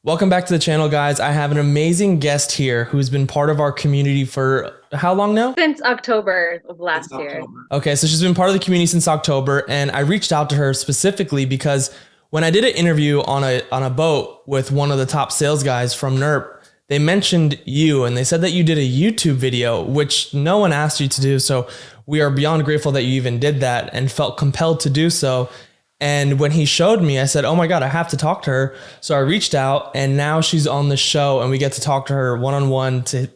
Welcome back to the channel, guys. I have an amazing guest here who's been part of our community for how long now? Since October of Since last year. October. Okay, so she's been part of the community since October, and I reached out to her specifically because when I did an interview on a boat with one of the top sales guys from Nurp, they mentioned you and they said that you did a YouTube video, which no one asked you to do. So we are beyond grateful that you even did that and felt compelled to do so. And when he showed me, I said, "Oh my God, I have to talk to her." So I reached out, and now she's on the show, and we get to talk to her one on one to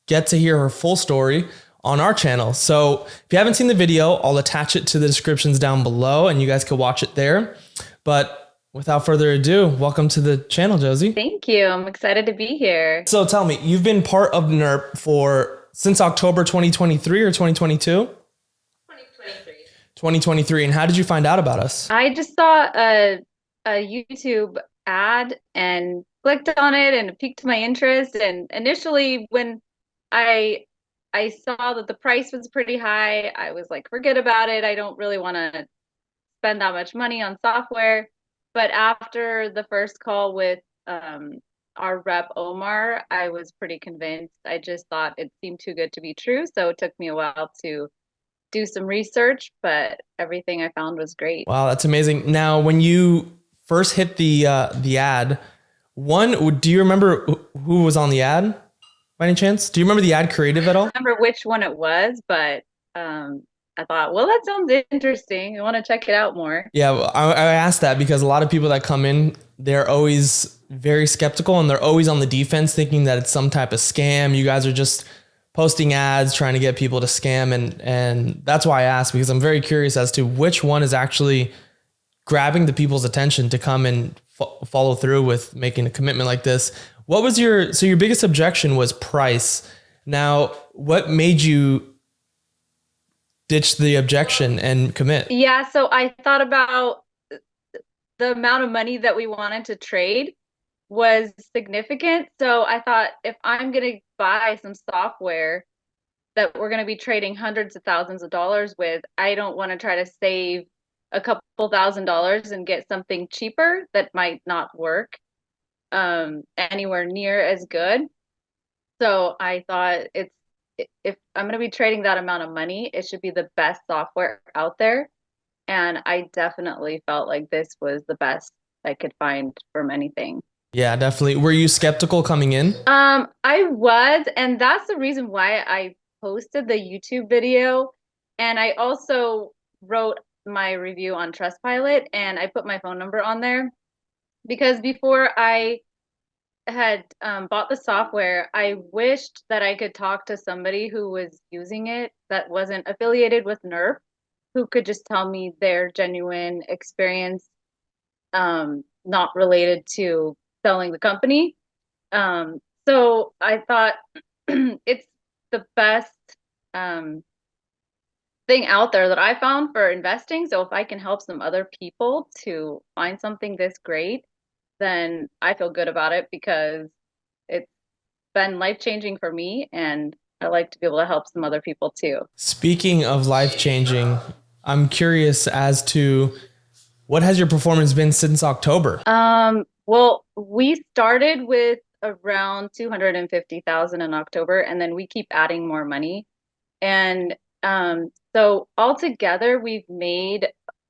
get to hear her full story on our channel. So if you haven't seen the video, I'll attach it to the descriptions down below, and you guys can watch it there. But without further ado, welcome to the channel, Josie. Thank you. I'm excited to be here. So tell me, you've been part of Nurp for since October 2023 or 2022? 2023. And how did you find out about us? I just saw a YouTube ad and clicked on it and it piqued my interest. And initially when I I saw that the price was pretty high, I was like, forget about it. I don't really want to spend that much money on software. But after the first call with our rep Omar, I was pretty convinced. I just thought it seemed too good to be true. So it took me a while to do some research, but everything I found was great. Wow, that's amazing. Now, when you first hit the ad, do you remember who was on the ad by any chance? Do you remember the ad creative at all? I don't remember which one it was, but I thought, well, that sounds interesting. I want to check it out more. Yeah, well, I asked that because a lot of people that come in, they're always very skeptical and they're always on the defense thinking that it's some type of scam. You guys are just posting ads trying to get people to scam, and that's why I asked, because I'm very curious as to which one is actually grabbing the people's attention to come and follow through with making a commitment like this. What was your biggest objection was price. Now, what made you ditch the objection and commit? Yeah, so I thought about the amount of money that we wanted to trade was significant. So I thought if I'm going to buy some software that we're going to be trading hundreds of thousands of dollars with, I don't want to try to save a couple $1,000s and get something cheaper that might not work anywhere near as good. So I thought if I'm going to be trading that amount of money, it should be the best software out there. And I definitely felt like this was the best I could find from anything. Yeah, definitely. Were you skeptical coming in? I was, and that's the reason why I posted the YouTube video. And I also wrote my review on Trustpilot and I put my phone number on there because before I had bought the software, I wished that I could talk to somebody who was using it that wasn't affiliated with Nurp, who could just tell me their genuine experience, not related to selling the company. So I thought it's the best um, thing out there that I found for investing. So if I can help some other people to find something this great, then I feel good about it because it's been life changing for me and I like to be able to help some other people too. Speaking of life changing, I'm curious as to what has your performance been since October? Well, we started with around 250,000 in October and then we keep adding more money. And so altogether we've made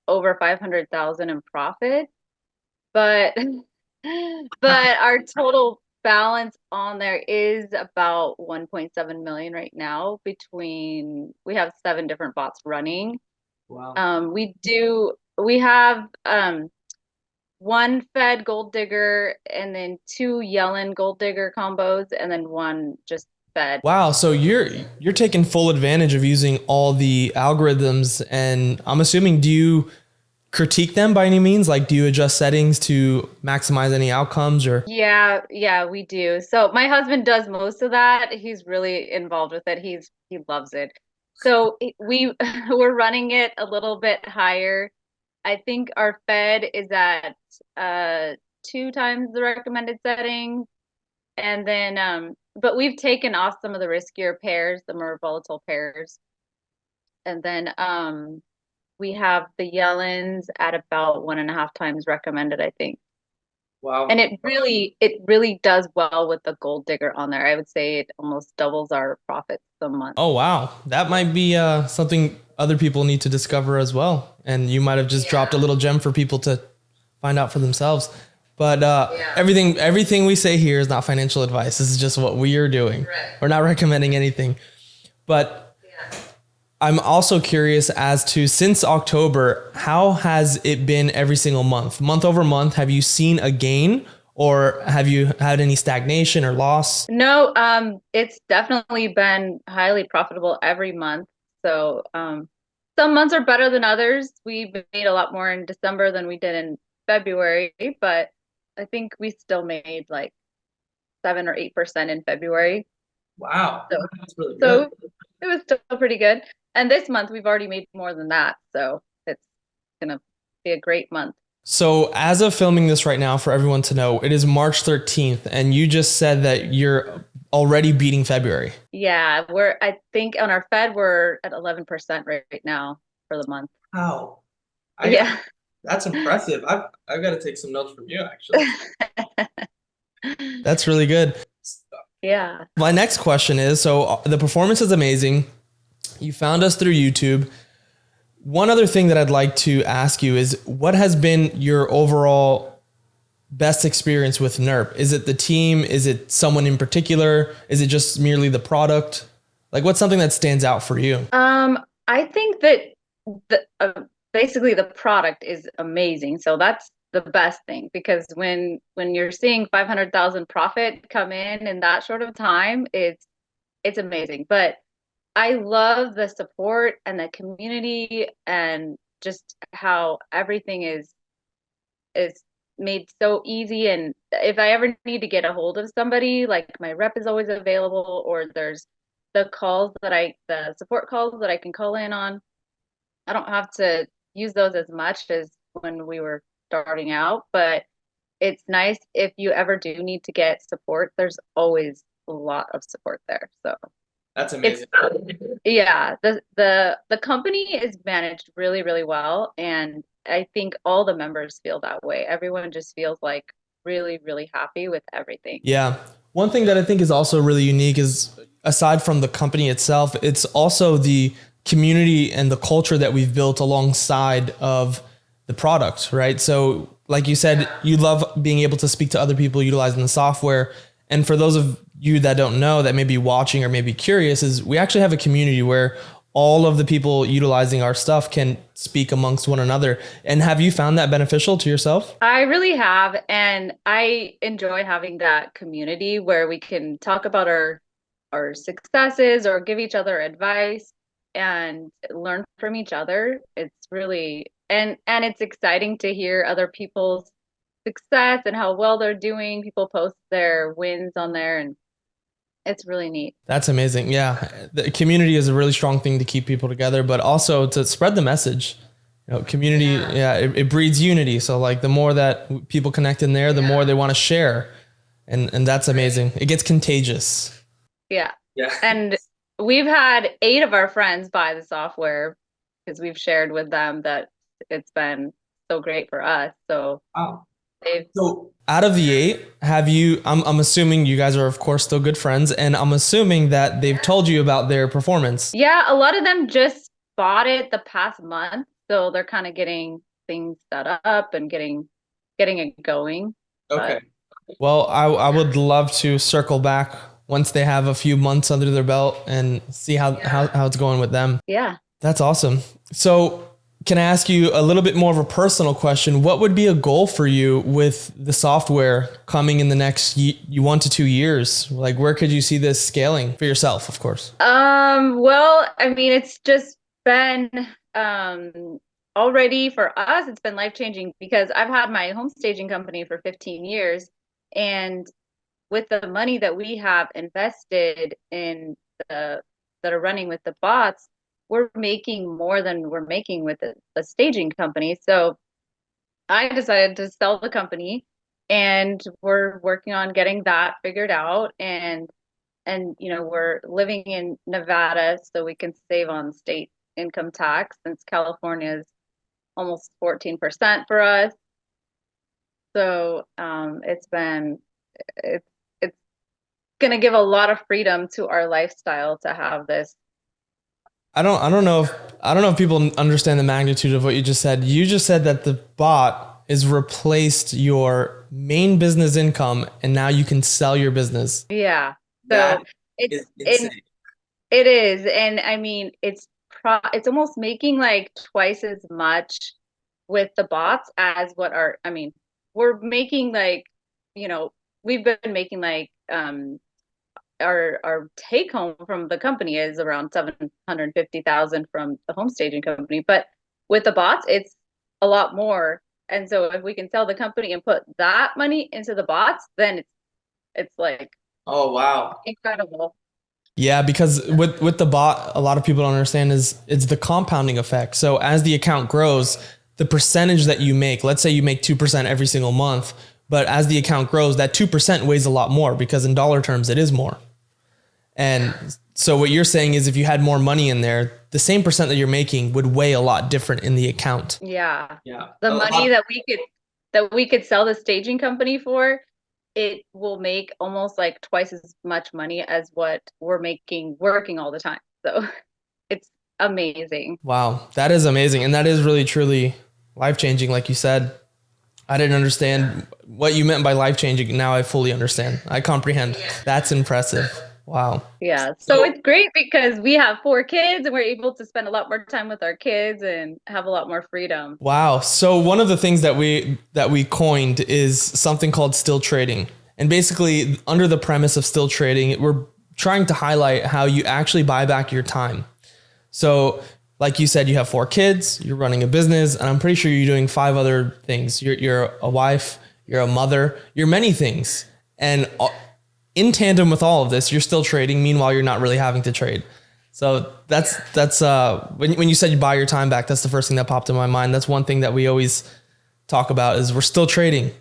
over 500,000 in profit, but but our total balance on there is about 1.7 million right now between we have 7 different bots running. Wow. We have one Fed gold digger and then two Yellen gold digger combos and then one just Fed. Wow, so you're taking full advantage of using all the algorithms, and I'm assuming, do you critique them by any means? Like, do you adjust settings to maximize any outcomes or? Yeah, we do. So my husband does most of that. He's really involved with it. He loves it. So we're running it a little bit higher. I think our Fed is at 2 times the recommended setting. And then but we've taken off some of the riskier pairs, the more volatile pairs. And then we have the Yellens at about 1.5 times recommended, I think. Wow. And it really does well with the gold digger on there. I would say it almost doubles our profits a month. Oh wow, that might be something other people need to discover as well. And you might have just dropped a little gem for people to find out for themselves. But everything we say here is not financial advice. This is just what we are doing. We're not recommending anything. But I'm also curious as to, since October, how has it been every single month over month? Have you seen a gain, or have you had any stagnation or loss? No, it's definitely been highly profitable every month. So, some months are better than others. We made a lot more in December than we did in February, but I think we still made like 7 or 8% in February. Wow, So, that's really good. so it was still pretty good. And this month we've already made more than that. So it's gonna be a great month. So, as of filming this right now, for everyone to know, it is March 13th, and you just said that you're already beating February. Yeah, I think on our Fed we're at 11% right now for the month. Wow. Yeah. That's impressive. I've got to take some notes from you, actually. That's really good. Yeah. My next question is, so the performance is amazing. You found us through YouTube. One other thing that I'd like to ask you is, what has been your overall best experience with Nurp? Is it the team? Is it someone in particular? Is it just merely the product? Like, what's something that stands out for you? I think that basically the product is amazing. So that's the best thing, because when you're seeing 500,000 profit come in that short of time, it's amazing. But I love the support and the community and just how everything is made so easy. And if I ever need to get a hold of somebody, like my rep is always available, or there's the support calls that I can call in on. I don't have to use those as much as when we were starting out, but it's nice if you ever do need to get support. There's always a lot of support there. So That's it's amazing. yeah, the company is managed really, really well, and I think all the members feel that way. Everyone just feels like really, really happy with everything. Yeah. One thing that I think is also really unique is, aside from the company itself, it's also the community and the culture that we've built alongside of the product, right? So, like you said, you love being able to speak to other people utilizing the software. And for those of you that don't know, that may be watching or may be curious, is we actually have a community where all of the people utilizing our stuff can speak amongst one another. And have you found that beneficial to yourself? I really have, and I enjoy having that community where we can talk about our successes or give each other advice and learn from each other. It's really and it's exciting to hear other people's success and how well they're doing. People post their wins on there, and it's really neat. That's amazing. Yeah. The community is a really strong thing to keep people together, but also to spread the message. You know, community, it breeds unity. So like the more that people connect in there, the more they want to share. And that's amazing. It gets contagious. Yeah. Yeah. And we've had 8 of our friends buy the software because we've shared with them that it's been so great for us. So Wow. they've So out of the 8, have you, I'm assuming you guys are of course still good friends, and I'm assuming that they've told you about their performance. yeah, a lot of them just bought it the past month, so they're kind of getting things set up and getting it going. Okay. Well, I would love to circle back once they have a few months under their belt and see how it's going with them. Yeah. That's awesome. So can I ask you a little bit more of a personal question? What would be a goal for you with the software coming in the next 1 to 2 years? Like, where could you see this scaling for yourself, of course? Well, I mean, it's just been already for us, it's been life-changing because I've had my home staging company for 15 years, and with the money that we have invested in the that are running with the bots, we're making more than we're making with a staging company. So I decided to sell the company, and we're working on getting that figured out. And we're living in Nevada, so we can save on state income tax since California is almost 14% for us. So it's it's gonna give a lot of freedom to our lifestyle to have this. I don't know if people understand the magnitude of what you just said. You just said that the bot has replaced your main business income and now you can sell your business. Yeah. That So it's is in insane. it is, and I mean it's almost making like twice as much with the bots as what our I mean, we're making like, you know, we've been making like our take home from the company is around 750,000 from the home staging company, but with the bots it's a lot more. And so if we can sell the company and put that money into the bots, then it's like Oh wow. incredible. Yeah, because with the bot, a lot of people don't understand is it's the compounding effect. So as the account grows, the percentage that you make, let's say you make 2% every single month, but as the account grows, that 2% weighs a lot more because in dollar terms it is more. And so what you're saying is if you had more money in there, the same percent that you're making would weigh a lot different in the account. Yeah. Yeah. The A money lot. that we could sell the staging company for, it will make almost like twice as much money as what we're making working all the time. So it's amazing. Wow, that is amazing. And that is really truly life changing. Like you said, I didn't understand what you meant by life changing. Now I fully understand. I comprehend. That's impressive. Wow. Yeah. So So it's great because we have 4 kids and we're able to spend a lot more time with our kids and have a lot more freedom. wow. So one of the things that we coined is something called still trading. And basically under the premise of still trading, we're trying to highlight how you actually buy back your time. So like you said, you have 4 kids, you're running a business, and I'm pretty sure you're doing 5 other things. You're a wife, you're a mother, you're many things. And in tandem with all of this, you're still trading. Meanwhile, you're not really having to trade. So that's when you said you buy your time back, that's the first thing that popped in my mind. That's one thing that we always talk about is we're still trading.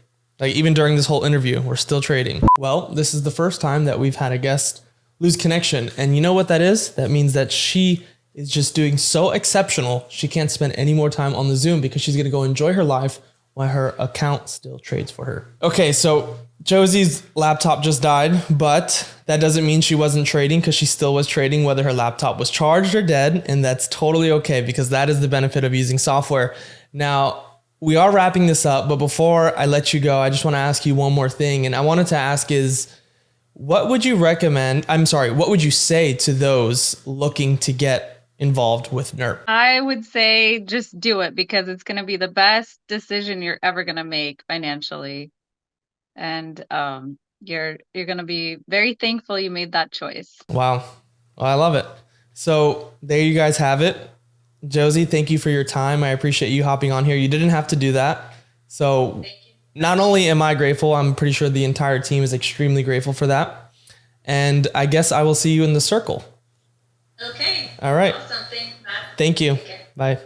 Like even during this whole interview, we're still trading. Well, this is the first time that we've had a guest lose connection. And you know what that is? That means that she is just doing so exceptional. She can't spend any more time on the Zoom because she's going to go enjoy her life while her account still trades for her. Okay, so Josie's laptop just died, but that doesn't mean she wasn't trading because she still was trading whether her laptop was charged or dead. And that's totally okay because that is the benefit of using software. Now, we are wrapping this up, but before I let you go, I just want to ask you one more thing. And I wanted to ask is, what would you recommend? I'm sorry, what would you say to those looking to get involved with Nurp? I would say just do it because it's going to be the best decision you're ever going to make financially. And you're going to be very thankful you made that choice. Wow. Well, I love it. So there you guys have it. Josie, thank you for your time. I appreciate you hopping on here. You didn't have to do that. So not only am I grateful, I'm pretty sure the entire team is extremely grateful for that. And I guess I will see you in the circle. Okay. All right. Something. Thank you. Bye.